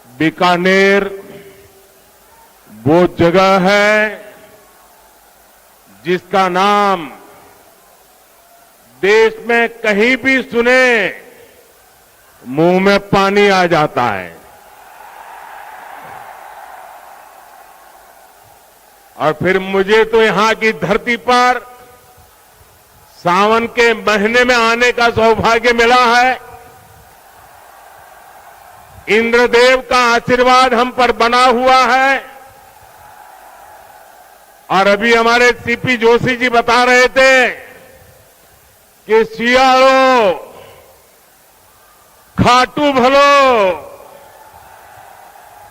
बीकानेर वो जगह है जिसका नाम देश में कहीं भी सुने मुंह में पानी आ जाता है। और फिर मुझे तो यहां की धरती पर सावन के महीने में आने का सौभाग्य मिला है। इंद्रदेव का आशीर्वाद हम पर बना हुआ है। और अभी हमारे सीपी जोशी जी बता रहे थे कि सियाड़ो खाटू भलो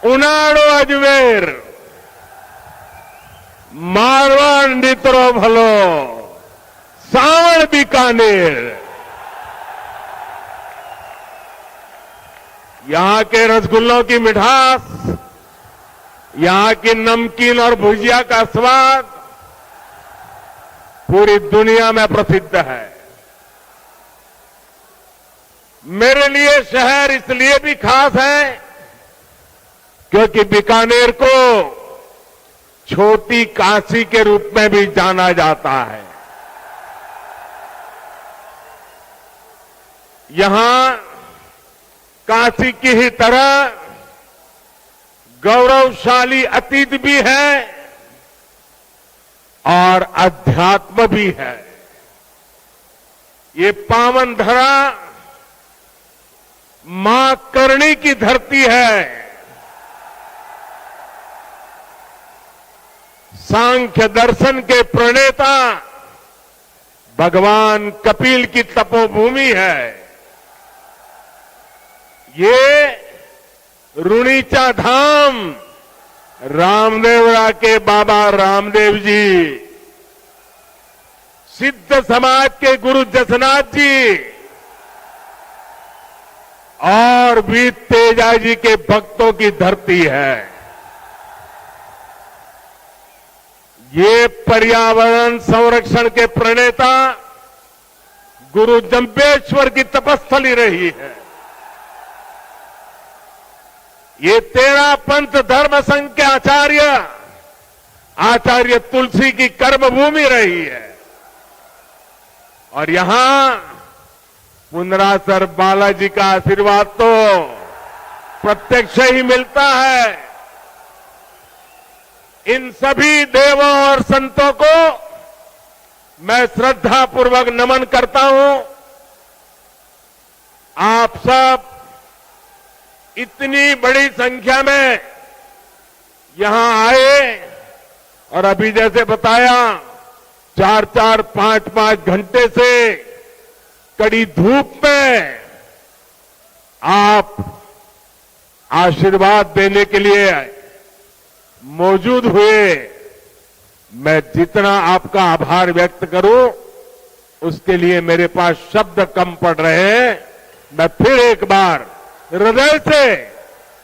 उनाड़ो अजमेर मारवाड़ नित्रो भलो सावण बीकानेर। यहां के रसगुल्लों की मिठास, यहां की नमकीन और भुजिया का स्वाद पूरी दुनिया में प्रसिद्ध है। मेरे लिए शहर इसलिए भी खास है क्योंकि बीकानेर को छोटी काशी के रूप में भी जाना जाता है। यहां काशी की ही तरह गौरवशाली अतीत भी है और अध्यात्म भी है। ये पावन धरा मां करणी की धरती है। सांख्य दर्शन के प्रणेता भगवान कपिल की तपोभूमि है। ये रुणीचा धाम रामदेवरा के बाबा रामदेव जी, सिद्ध समाज के गुरु जसनाथ जी और वीर तेजा जी के भक्तों की धरती है। ये पर्यावरण संरक्षण के प्रणेता गुरु जंबेश्वर की तपस्थली रही है। ये 13 पंथ धर्म संघ के आचार्य तुलसी की कर्मभूमि रही है। और यहां पुनरासर बालाजी का आशीर्वाद तो प्रत्यक्ष ही मिलता है। इन सभी देवों और संतों को मैं श्रद्धापूर्वक नमन करता हूं। आप सब इतनी बड़ी संख्या में यहां आए और अभी जैसे बताया 4-4, 5-5 घंटे से कड़ी धूप में आप आशीर्वाद देने के लिए मौजूद हुए। मैं जितना आपका आभार व्यक्त करूं उसके लिए मेरे पास शब्द कम पड़ रहे हैं। मैं फिर एक बार हृदय से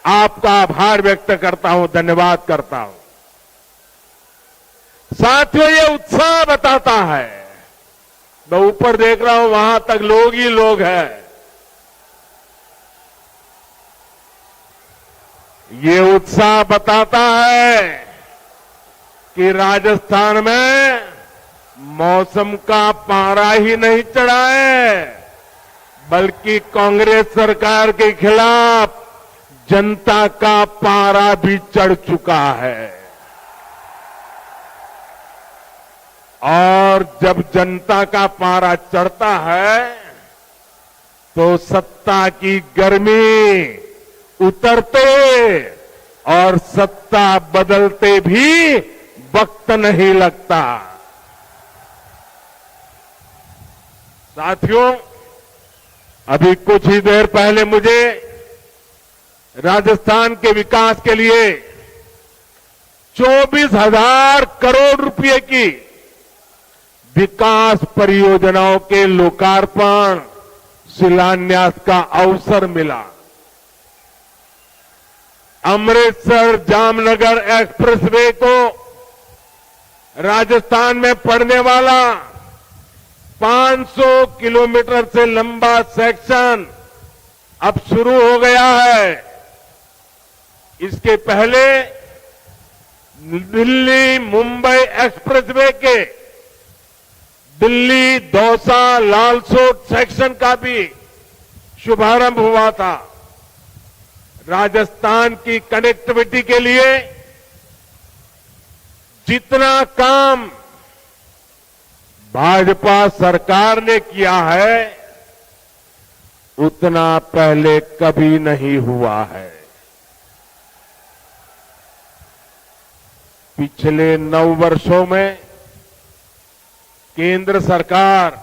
आपका आभार व्यक्त करता हूं, धन्यवाद करता हूं। साथियों, ये उत्साह बताता है। मैं ऊपर देख रहा हूं, वहां तक लोग ही लोग हैं। ये उत्साह बताता है कि राजस्थान में मौसम का पारा ही नहीं चढ़ा है, बल्कि कांग्रेस सरकार के खिलाफ जनता का पारा भी चढ़ चुका है। और जब जनता का पारा चढ़ता है तो सत्ता की गर्मी उतरते और सत्ता बदलते भी वक्त नहीं लगता। साथियों, अभी कुछ ही देर पहले मुझे राजस्थान के विकास के लिए 24,000 करोड़ रुपए की विकास परियोजनाओं के लोकार्पण शिलान्यास का अवसर मिला। अमृतसर जामनगर एक्सप्रेसवे को राजस्थान में पड़ने वाला 500 किलोमीटर से लंबा सेक्शन अब शुरू हो गया है। इसके पहले दिल्ली मुंबई एक्सप्रेसवे के दिल्ली दौसा लालसोट सेक्शन का भी शुभारंभ हुआ था। राजस्थान की कनेक्टिविटी के लिए जितना काम भाजपा सरकार ने किया है उतना पहले कभी नहीं हुआ है। पिछले 9 वर्षों में केंद्र सरकार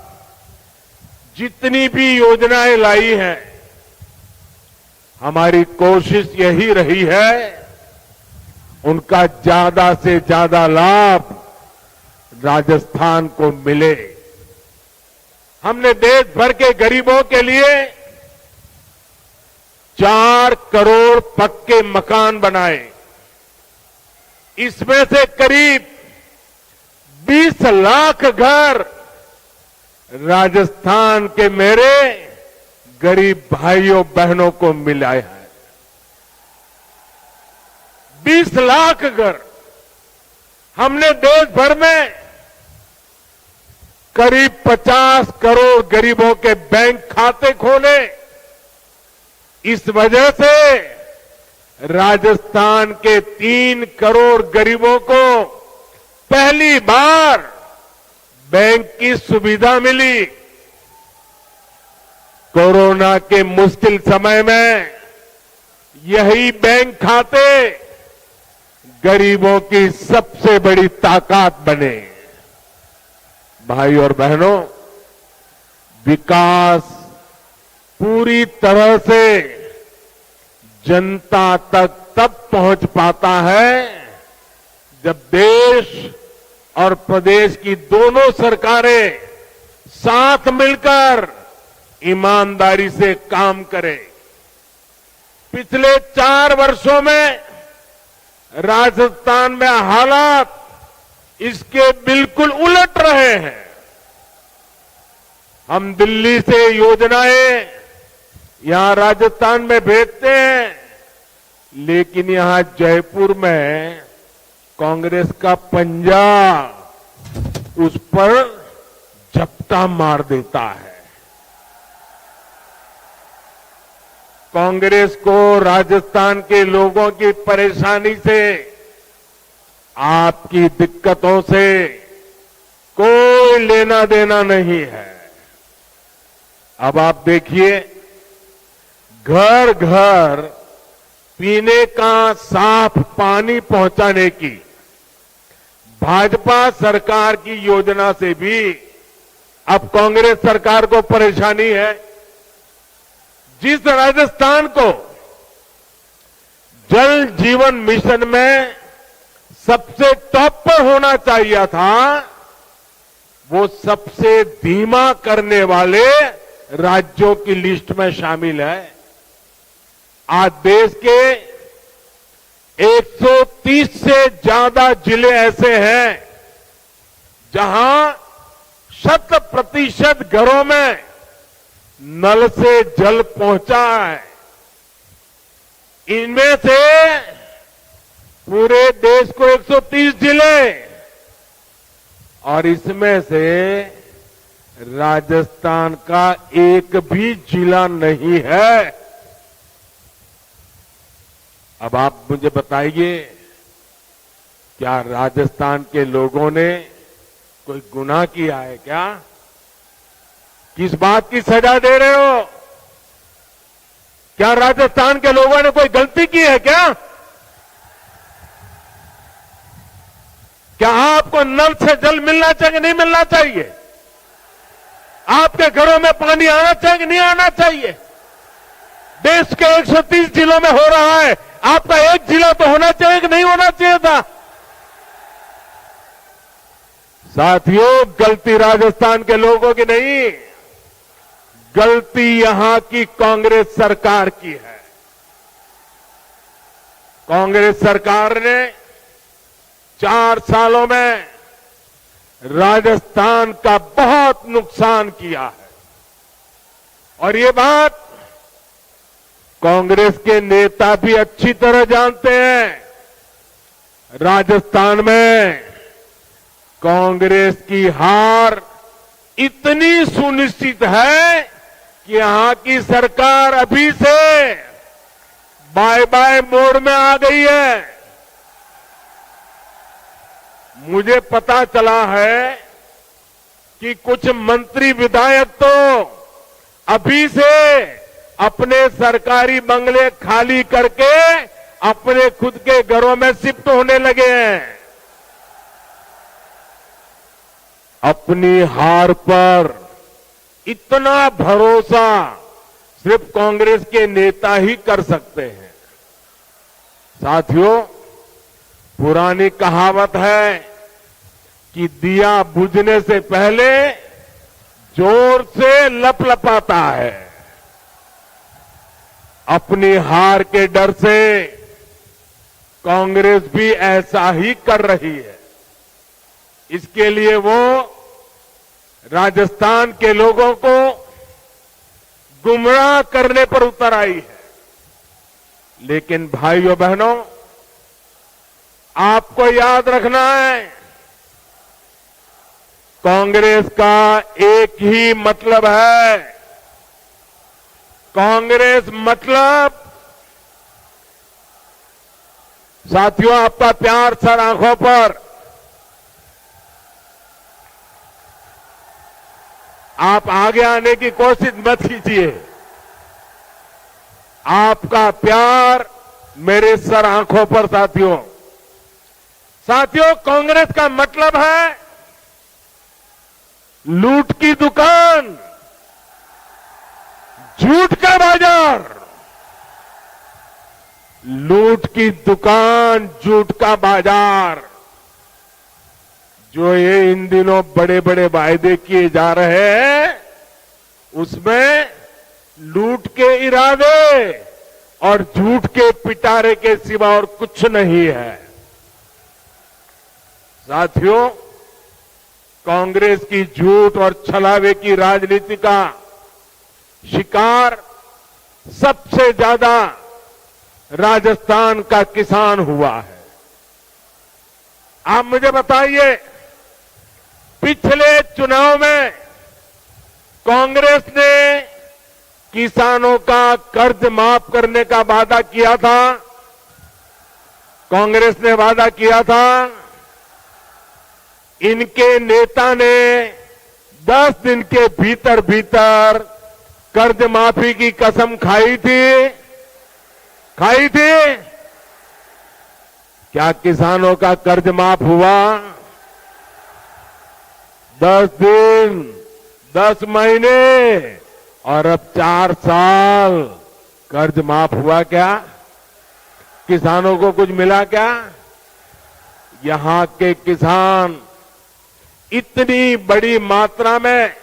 जितनी भी योजनाएं लाई हैं, हमारी कोशिश यही रही है उनका ज्यादा से ज्यादा लाभ राजस्थान को मिले। हमने देश भर के गरीबों के लिए 4 करोड़ पक्के मकान बनाए। इसमें से करीब 20 लाख घर राजस्थान के मेरे गरीब भाइयों बहनों को मिला है। 20 लाख घर। हमने देश भर में करीब 50 करोड़ गरीबों के बैंक खाते खोले। इस वजह से राजस्थान के 3 करोड़ गरीबों को पहली बार बैंक की सुविधा मिली। कोरोना के मुश्किल समय में यही बैंक खाते गरीबों की सबसे बड़ी ताकत बने। भाई और बहनों, विकास पूरी तरह से जनता तक तब पहुंच पाता है जब देश और प्रदेश की दोनों सरकारें साथ मिलकर ईमानदारी से काम करें। पिछले 4 वर्षों में राजस्थान में हालात इसके बिल्कुल उलट रहे हैं। हम दिल्ली से योजनाएं यहां राजस्थान में भेजते हैं, लेकिन यहां जयपुर में कांग्रेस का पंजा उस पर झपटा मार देता है। कांग्रेस को राजस्थान के लोगों की परेशानी से, आपकी दिक्कतों से कोई लेना देना नहीं है। अब आप देखिए, घर घर पीने का साफ पानी पहुंचाने की भाजपा सरकार की योजना से भी अब कांग्रेस सरकार को परेशानी है। जिस राजस्थान को जल जीवन मिशन में सबसे टॉप पर होना चाहिए था, वो सबसे धीमा करने वाले राज्यों की लिस्ट में शामिल है। आज देश के 130 से ज्यादा जिले ऐसे हैं जहां 100% घरों में नल से जल पहुंचा है। इनमें से पूरे देश को 130 जिले, और इसमें से राजस्थान का एक भी जिला नहीं है। अब आप मुझे बताइए, क्या राजस्थान के लोगों ने कोई गुनाह किया है क्या? किस बात की सजा दे रहे हो? क्या राजस्थान के लोगों ने कोई गलती की है क्या? क्या आपको नल से जल मिलना चाहिए, नहीं मिलना चाहिए? आपके घरों में पानी आना चाहिए कि नहीं आना चाहिए? देश के 130 जिलों में हो रहा है, आपका एक जिला तो होना चाहिए कि नहीं होना चाहिए था? साथियों, गलती राजस्थान के लोगों की नहीं, गलती यहां की कांग्रेस सरकार की है। कांग्रेस सरकार ने 4 सालों में राजस्थान का बहुत नुकसान किया है, और ये बात कांग्रेस के नेता भी अच्छी तरह जानते हैं, राजस्थान में कांग्रेस की हार इतनी सुनिश्चित है कि यहां की सरकार अभी से बाय बाय मोड में आ गई है। मुझे पता चला है कि कुछ मंत्री विधायक तो अभी से अपने सरकारी बंगले खाली करके अपने खुद के घरों में शिफ्ट होने लगे हैं। अपनी हार पर इतना भरोसा सिर्फ कांग्रेस के नेता ही कर सकते हैं। साथियों, पुरानी कहावत है कि दिया बुझने से पहले जोर से लपलपाता है। अपनी हार के डर से कांग्रेस भी ऐसा ही कर रही है। इसके लिए वो राजस्थान के लोगों को गुमराह करने पर उतर आई है। लेकिन भाइयों बहनों, आपको याद रखना है, कांग्रेस का एक ही मतलब है। कांग्रेस मतलब, साथियों आपका प्यार सर आंखों पर, आप आगे आने की कोशिश मत कीजिए। आपका प्यार मेरे सर आंखों पर। साथियों, कांग्रेस का मतलब है लूट की दुकान, झूठ का बाजार। लूट की दुकान, झूठ का बाजार, जो ये इन दिनों बड़े बड़े वायदे किए जा रहे हैं, उसमें लूट के इरादे और झूठ के पिटारे के सिवा और कुछ नहीं है। साथियों, कांग्रेस की झूठ और छलावे की राजनीति का शिकार सबसे ज्यादा राजस्थान का किसान हुआ है। आप मुझे बताइए, पिछले चुनाव में कांग्रेस ने किसानों का कर्ज माफ करने का वादा किया था। कांग्रेस ने वादा किया था। इनके नेता ने 10 दिन के भीतर भीतर कर्ज माफी की कसम खाई थी। क्या किसानों का कर्ज माफ हुआ? 10 दिन, 10 महीने और अब 4 साल कर्ज माफ हुआ क्या? किसानों को कुछ मिला क्या? यहां के किसान इतनी बड़ी मात्रा में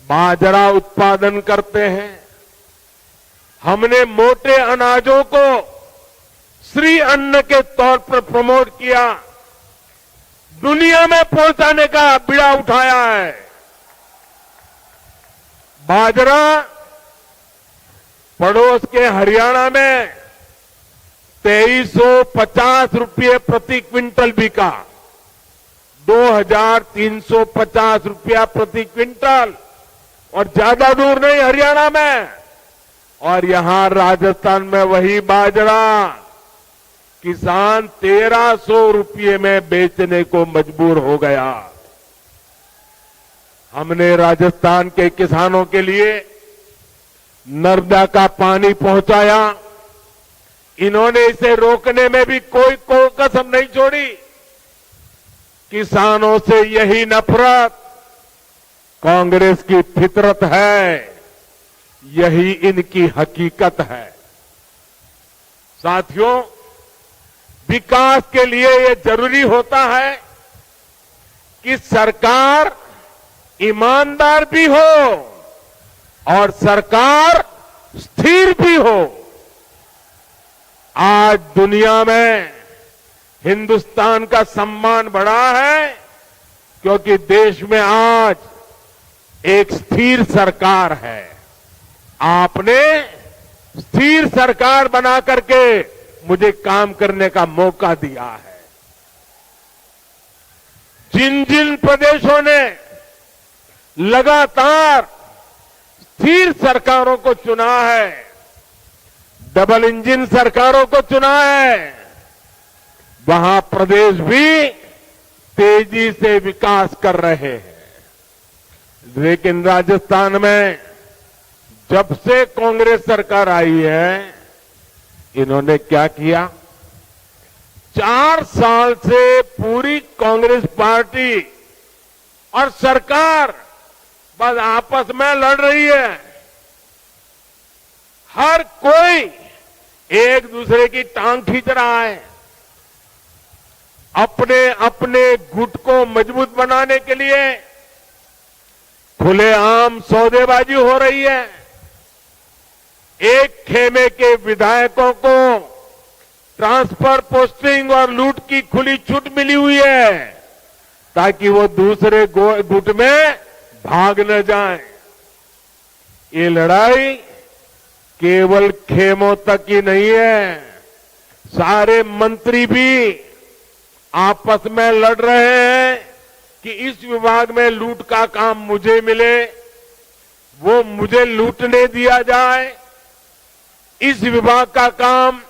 बाजरा उत्पादन करते हैं। हमने मोटे अनाजों को श्री अन्न के तौर पर प्रमोट किया, दुनिया में पहुंचाने का बीड़ा उठाया है। बाजरा पड़ोस के हरियाणा में 2350 रुपये प्रति क्विंटल बिका, 2350 रुपया प्रति क्विंटल, और ज्यादा दूर नहीं हरियाणा में। और यहां राजस्थान में वही बाजरा किसान 1300 रुपये में बेचने को मजबूर हो गया। हमने राजस्थान के किसानों के लिए नर्मदा का पानी पहुंचाया। इन्होंने इसे रोकने में भी कोई कसम नहीं छोड़ी। किसानों से यही नफरत कांग्रेस की फितरत है, यही इनकी हकीकत है। साथियों, विकास के लिए ये जरूरी होता है कि सरकार ईमानदार भी हो और सरकार स्थिर भी हो। आज दुनिया में हिंदुस्तान का सम्मान बढ़ा है क्योंकि देश में आज एक स्थिर सरकार है। आपने स्थिर सरकार बना करके मुझे काम करने का मौका दिया है। जिन जिन प्रदेशों ने लगातार स्थिर सरकारों को चुना है, डबल इंजन सरकारों को चुना है, वहां प्रदेश भी तेजी से विकास कर रहे हैं। लेकिन राजस्थान में जब से कांग्रेस सरकार आई है, इन्होंने क्या किया? 4 साल से पूरी कांग्रेस पार्टी और सरकार बस आपस में लड़ रही है। हर कोई एक दूसरे की टांग खींच रहा है। अपने अपने गुट को मजबूत बनाने के लिए खुलेआम सौदेबाजी हो रही है। एक खेमे के विधायकों को ट्रांसफर, पोस्टिंग और लूट की खुली छूट मिली हुई है ताकि वो दूसरे गुट में भाग न जाए। ये लड़ाई केवल खेमों तक ही नहीं है, सारे मंत्री भी आपस में लड़ रहे हैं कि इस विभाग में लूट का काम मुझे मिले, वो मुझे लूटने दिया जाए। इस विभाग का काम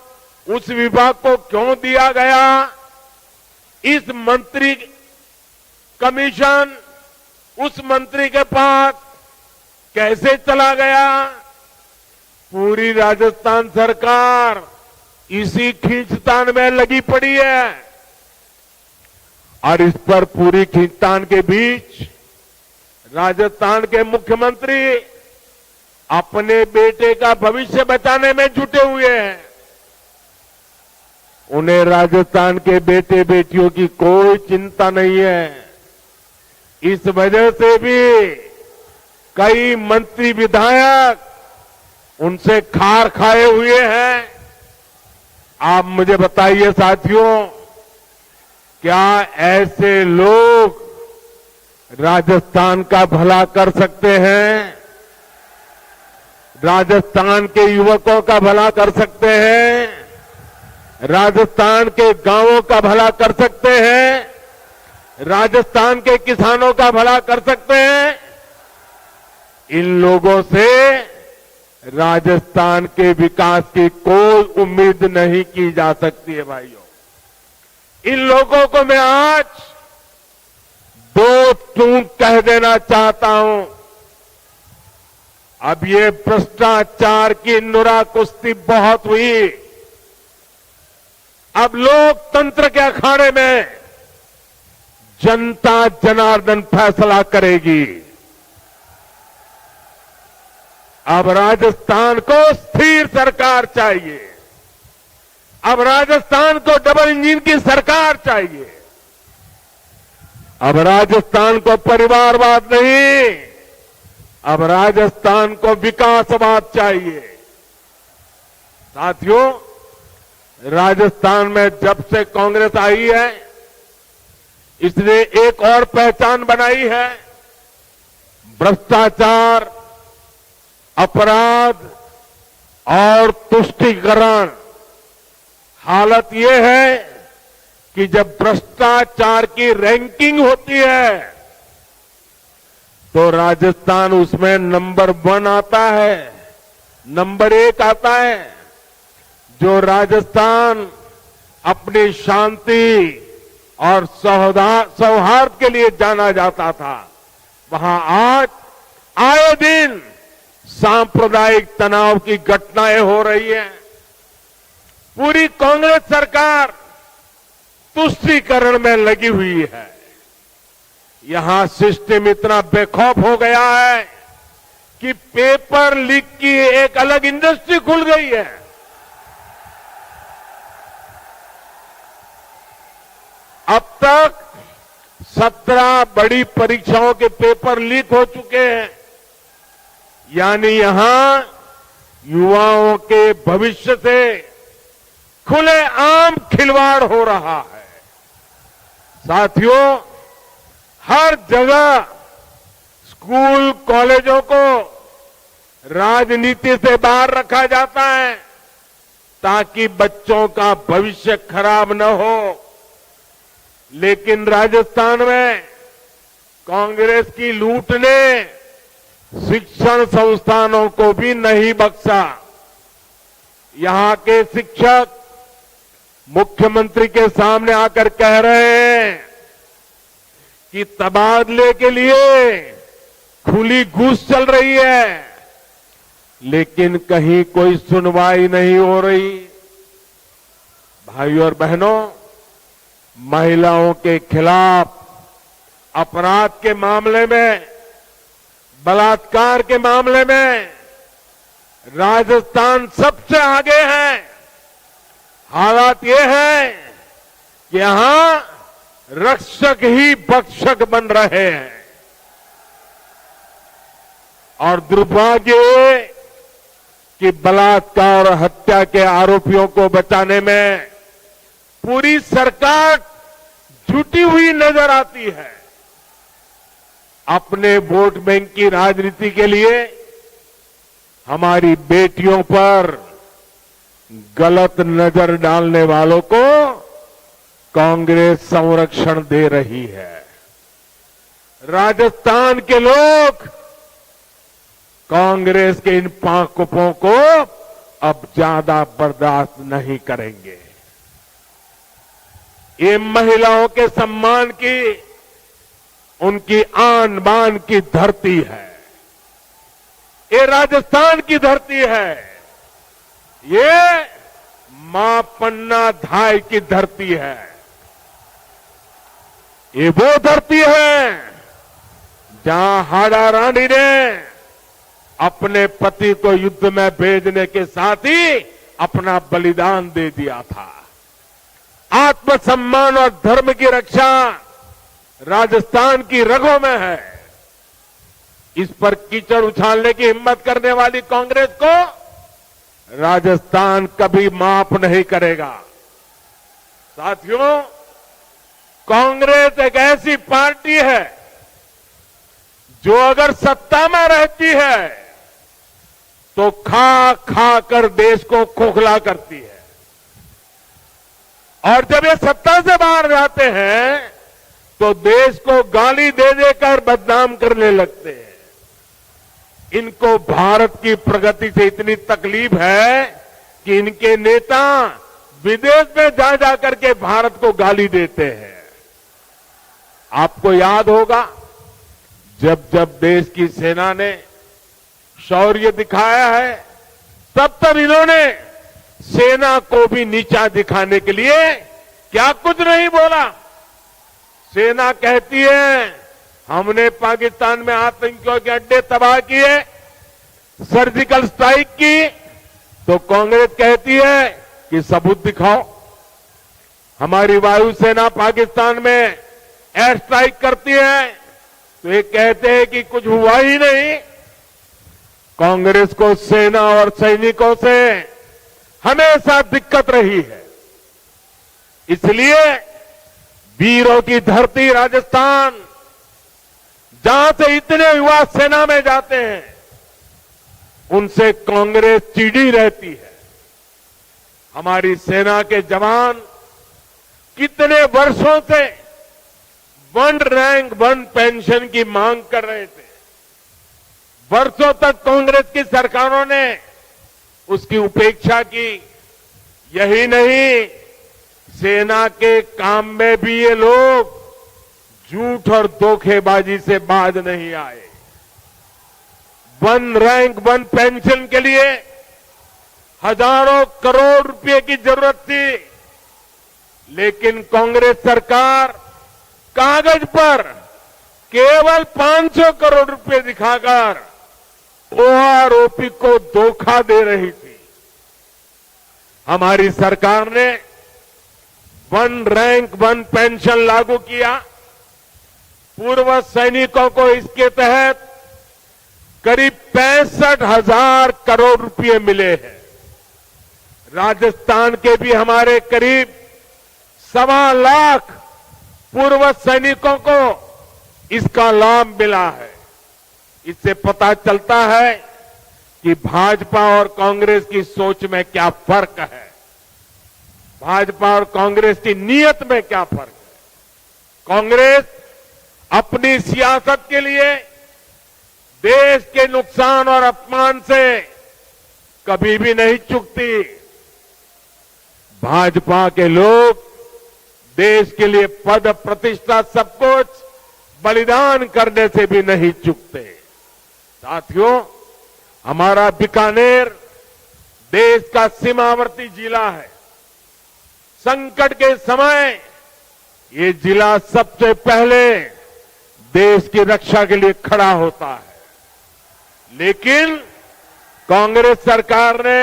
उस विभाग को क्यों दिया गया? इस मंत्री कमीशन उस मंत्री के पास कैसे चला गया? पूरी राजस्थान सरकार इसी खींचतान में लगी पड़ी है। और इस पर पूरी खींचतान के बीच राजस्थान के मुख्यमंत्री अपने बेटे का भविष्य बचाने में जुटे हुए हैं। उन्हें राजस्थान के बेटे बेटियों की कोई चिंता नहीं है। इस वजह से भी कई मंत्री विधायक उनसे खार खाए हुए हैं। आप मुझे बताइए साथियों, क्या ऐसे लोग राजस्थान का भला कर सकते हैं? राजस्थान के युवकों का भला कर सकते हैं? राजस्थान के गांवों का भला कर सकते हैं? राजस्थान के किसानों का भला कर सकते हैं? इन लोगों से राजस्थान के विकास की कोई उम्मीद नहीं की जा सकती है भाइयों। इन लोगों को मैं आज 2 टूक कह देना चाहता हूं। अब ये भ्रष्टाचार की नुरा कुश्ती बहुत हुई। अब लोकतंत्र के अखाड़े में जनता जनार्दन फैसला करेगी। अब राजस्थान को स्थिर सरकार चाहिए। अब राजस्थान को डबल इंजन की सरकार चाहिए। अब राजस्थान को परिवारवाद नहीं, अब राजस्थान को विकासवाद चाहिए। साथियों, राजस्थान में जब से कांग्रेस आई है, इसने एक और पहचान बनाई है। भ्रष्टाचार, अपराध और तुष्टीकरण। हालत यह है कि जब भ्रष्टाचार की रैंकिंग होती है तो राजस्थान उसमें नंबर 1 आता है, नंबर 1 आता है। जो राजस्थान अपनी शांति और सौहार्द के लिए जाना जाता था, वहां आज आए दिन सांप्रदायिक तनाव की घटनाएं हो रही हैं। पूरी कांग्रेस सरकार तुष्टीकरण में लगी हुई है। यहां सिस्टम इतना बेखौफ हो गया है कि पेपर लीक की एक अलग इंडस्ट्री खुल गई है। अब तक 17 बड़ी परीक्षाओं के पेपर लीक हो चुके हैं। यानी यहां युवाओं के भविष्य से खुलेआम खिलवाड़ हो रहा है। साथियों, हर जगह स्कूल कॉलेजों को राजनीति से बाहर रखा जाता है ताकि बच्चों का भविष्य खराब न हो। लेकिन राजस्थान में कांग्रेस की लूट ने शिक्षण संस्थानों को भी नहीं बख्शा। यहां के शिक्षक मुख्यमंत्री के सामने आकर कह रहे हैं कि तबादले के लिए खुली घूस चल रही है, लेकिन कहीं कोई सुनवाई नहीं हो रही। भाइयों और बहनों, महिलाओं के खिलाफ अपराध के मामले में, बलात्कार के मामले में राजस्थान सबसे आगे है। हालात ये है कि यहां रक्षक ही भक्षक बन रहे हैं और दुर्भाग्य कि बलात्कार और हत्या के आरोपियों को बचाने में पूरी सरकार जुटी हुई नजर आती है। अपने वोट बैंक की राजनीति के लिए हमारी बेटियों पर गलत नजर डालने वालों को कांग्रेस संरक्षण दे रही है। राजस्थान के लोग कांग्रेस के इन पांकुपों को अब ज्यादा बर्दाश्त नहीं करेंगे। ये महिलाओं के सम्मान की, उनकी आन बान की धरती है। ये राजस्थान की धरती है। ये मां पन्ना धाय की धरती है। ये वो धरती है जहां हाड़ा रानी ने अपने पति को युद्ध में भेजने के साथ ही अपना बलिदान दे दिया था। आत्मसम्मान और धर्म की रक्षा राजस्थान की रगों में है। इस पर कीचड़ उछालने की हिम्मत करने वाली कांग्रेस को राजस्थान कभी माफ नहीं करेगा। साथियों, कांग्रेस एक ऐसी पार्टी है जो अगर सत्ता में रहती है तो खा खा कर देश को खोखला करती है, और जब ये सत्ता से बाहर जाते हैं तो देश को गाली दे देकर बदनाम करने लगते हैं। इनको भारत की प्रगति से इतनी तकलीफ है कि इनके नेता विदेश में जा जाकर के भारत को गाली देते हैं। आपको याद होगा, जब जब देश की सेना ने शौर्य दिखाया है, तब तब इन्होंने सेना को भी नीचा दिखाने के लिए क्या कुछ नहीं बोला। सेना कहती है हमने पाकिस्तान में आतंकियों के अड्डे तबाह किए, सर्जिकल स्ट्राइक की, तो कांग्रेस कहती है कि सबूत दिखाओ। हमारी वायुसेना पाकिस्तान में एयर स्ट्राइक करती है तो ये कहते हैं कि कुछ हुआ ही नहीं। कांग्रेस को सेना और सैनिकों से हमेशा दिक्कत रही है। इसलिए वीरों की धरती राजस्थान, जहां से इतने युवा सेना में जाते हैं, उनसे कांग्रेस चिढ़ी रहती है। हमारी सेना के जवान कितने वर्षों से 1 रैंक 1 पेंशन की मांग कर रहे थे। वर्षों तक कांग्रेस की सरकारों ने उसकी उपेक्षा की। यही नहीं, सेना के काम में भी ये लोग झूठ और धोखेबाजी से बाज नहीं आए। 1 रैंक 1 पेंशन के लिए हजारों करोड़ रुपए की जरूरत थी, लेकिन कांग्रेस सरकार कागज पर केवल 500 करोड़ रुपए दिखाकर ओआरओपी को धोखा दे रही थी। हमारी सरकार ने 1 रैंक 1 पेंशन लागू किया। पूर्व सैनिकों को इसके तहत करीब 65,000 करोड़ रुपए मिले हैं। राजस्थान के भी हमारे करीब 1.25 लाख पूर्व सैनिकों को इसका लाभ मिला है। इससे पता चलता है कि भाजपा और कांग्रेस की सोच में क्या फर्क है, भाजपा और कांग्रेस की नीयत में क्या फर्क है। कांग्रेस अपनी सियासत के लिए देश के नुकसान और अपमान से कभी भी नहीं चूकती। भाजपा के लोग देश के लिए पद प्रतिष्ठा सब कुछ बलिदान करने से भी नहीं चूकते। साथियों, हमारा बीकानेर देश का सीमावर्ती जिला है। संकट के समय ये जिला सबसे पहले देश की रक्षा के लिए खड़ा होता है, लेकिन कांग्रेस सरकार ने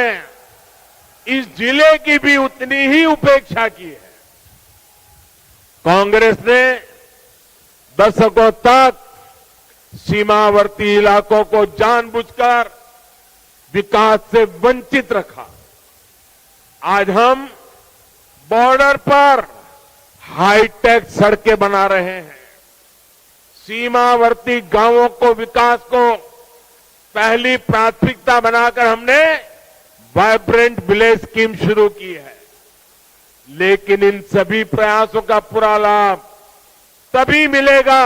इस जिले की भी उतनी ही उपेक्षा की है। कांग्रेस ने दशकों तक सीमावर्ती इलाकों को जानबूझकर विकास से वंचित रखा। आज हम बॉर्डर पर हाईटेक सड़कें बना रहे हैं। सीमावर्ती गांवों को विकास को पहली प्राथमिकता बनाकर हमने वाइब्रेंट विलेज स्कीम शुरू की है। लेकिन इन सभी प्रयासों का पूरा लाभ तभी मिलेगा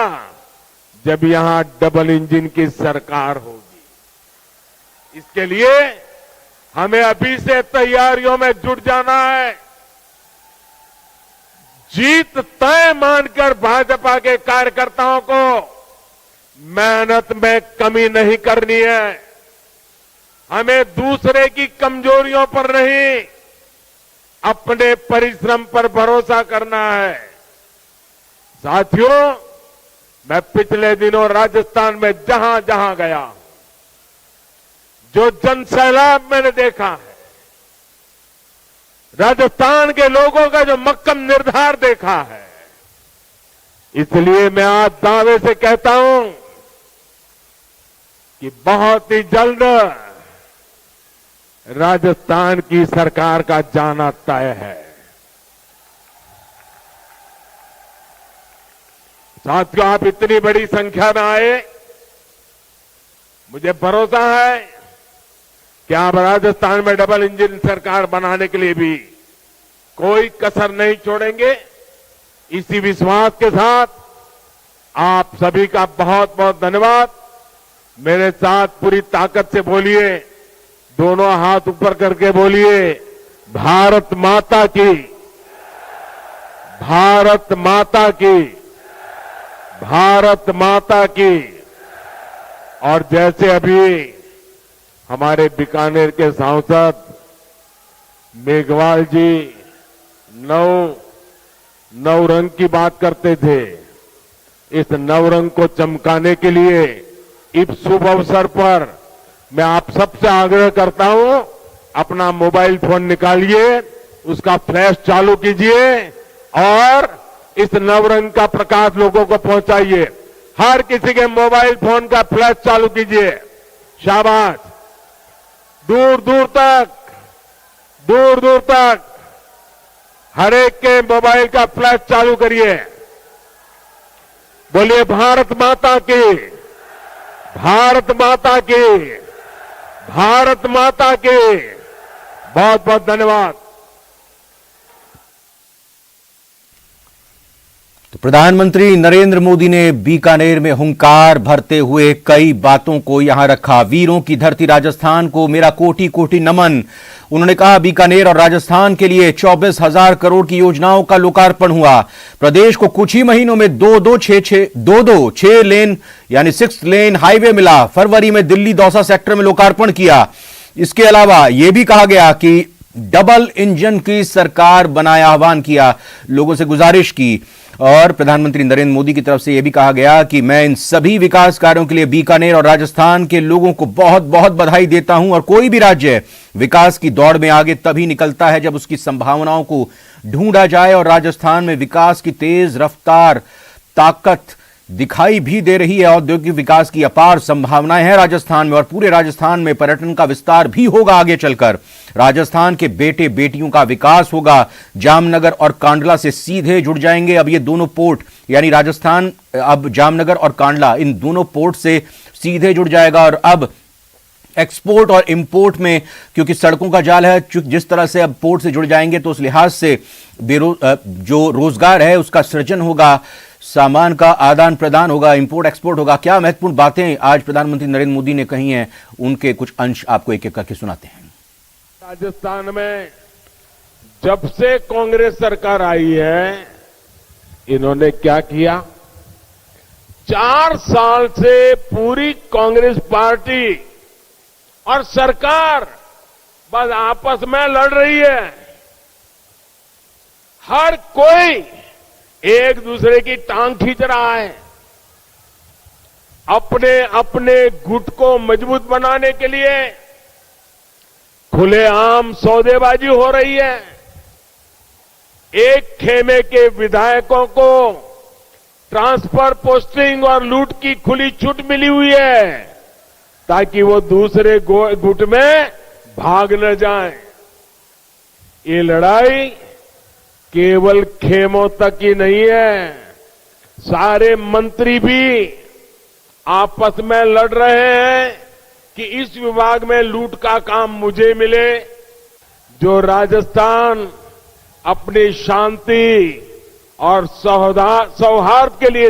जब यहां डबल इंजन की सरकार होगी। इसके लिए हमें अभी से तैयारियों में जुट जाना है। जीत तय मानकर भाजपा के कार्यकर्ताओं को मेहनत में कमी नहीं करनी है। हमें दूसरे की कमजोरियों पर नहीं, अपने परिश्रम पर भरोसा करना है। साथियों, मैं पिछले दिनों राजस्थान में जहां जहां गया, जो जनसैलाब मैंने देखा है, राजस्थान के लोगों का जो मक्कम निर्धार देखा है, इसलिए मैं आज दावे से कहता हूं कि बहुत ही जल्द राजस्थान की सरकार का जाना तय है। साथियों, आप इतनी बड़ी संख्या में आए, मुझे भरोसा है कि आप राजस्थान में डबल इंजन सरकार बनाने के लिए भी कोई कसर नहीं छोड़ेंगे। इसी विश्वास के साथ आप सभी का बहुत बहुत धन्यवाद। मेरे साथ पूरी ताकत से बोलिए, दोनों हाथ ऊपर करके बोलिए, भारत माता की, भारत माता की, भारत माता की। और जैसे अभी हमारे बीकानेर के सांसद मेघवाल जी नवरंग की बात करते थे, इस नवरंग को चमकाने के लिए इस शुभ अवसर पर मैं आप सबसे आग्रह करता हूं, अपना मोबाइल फोन निकालिए, उसका फ्लैश चालू कीजिए और इस नवरंग का प्रकाश लोगों को पहुंचाइए। हर किसी के मोबाइल फोन का फ्लैश चालू कीजिए। शाबाश। दूर दूर तक हर एक के मोबाइल का फ्लैश चालू करिए। बोलिए, भारत माता की, भारत माता की, भारत माता की। बहुत बहुत धन्यवाद। तो प्रधानमंत्री नरेंद्र मोदी ने बीकानेर में हुंकार भरते हुए कई बातों को यहां रखा। वीरों की धरती राजस्थान को मेरा कोटि कोटि नमन। उन्होंने कहा, बीकानेर और राजस्थान के लिए 24,000 करोड़ की योजनाओं का लोकार्पण हुआ। प्रदेश को कुछ ही महीनों में 6 लेन यानी 6 लेन हाईवे मिला। फरवरी में दिल्ली दौसा सेक्टर में लोकार्पण किया। इसके अलावा यह भी कहा गया कि डबल इंजन की सरकार बनाया, आह्वान किया, लोगों से गुजारिश की। और प्रधानमंत्री नरेंद्र मोदी की तरफ से यह भी कहा गया कि मैं इन सभी विकास कार्यों के लिए बीकानेर और राजस्थान के लोगों को बहुत बहुत बधाई देता हूं। और कोई भी राज्य विकास की दौड़ में आगे तभी निकलता है जब उसकी संभावनाओं को ढूंढा जाए। और राजस्थान में विकास की तेज रफ्तार ताकत दिखाई भी दे रही है। औद्योगिक विकास की अपार संभावनाएं हैं राजस्थान में और पूरे राजस्थान में पर्यटन का विस्तार भी होगा। आगे चलकर राजस्थान के बेटे बेटियों का विकास होगा। जामनगर और कांडला से सीधे जुड़ जाएंगे अब ये दोनों पोर्ट, यानी राजस्थान अब जामनगर और कांडला इन दोनों पोर्ट से सीधे जुड़ जाएगा। और अब एक्सपोर्ट और इंपोर्ट में, क्योंकि सड़कों का जाल है, जिस तरह से अब पोर्ट से जुड़ जाएंगे तो उस लिहाज से जो रोजगार है उसका सृजन होगा, सामान का आदान प्रदान होगा, इंपोर्ट एक्सपोर्ट होगा। क्या महत्वपूर्ण बातें आज प्रधानमंत्री नरेंद्र मोदी ने कही हैं, उनके कुछ अंश आपको एक एक करके सुनाते हैं। राजस्थान में जब से कांग्रेस सरकार आई है, इन्होंने क्या किया? 4 साल से पूरी कांग्रेस पार्टी और सरकार बस आपस में लड़ रही है। हर कोई एक दूसरे की टांग खींच रहा है। अपने अपने गुट को मजबूत बनाने के लिए खुलेआम सौदेबाजी हो रही है। एक खेमे के विधायकों को ट्रांसफर, पोस्टिंग और लूट की खुली छूट मिली हुई है ताकि वो दूसरे गुट में भाग न जाएं। ये लड़ाई केवल खेमों तक ही नहीं है, सारे मंत्री भी आपस में लड़ रहे हैं कि इस विभाग में लूट का काम मुझे मिले। जो राजस्थान अपनी शांति और सौहार्द के लिए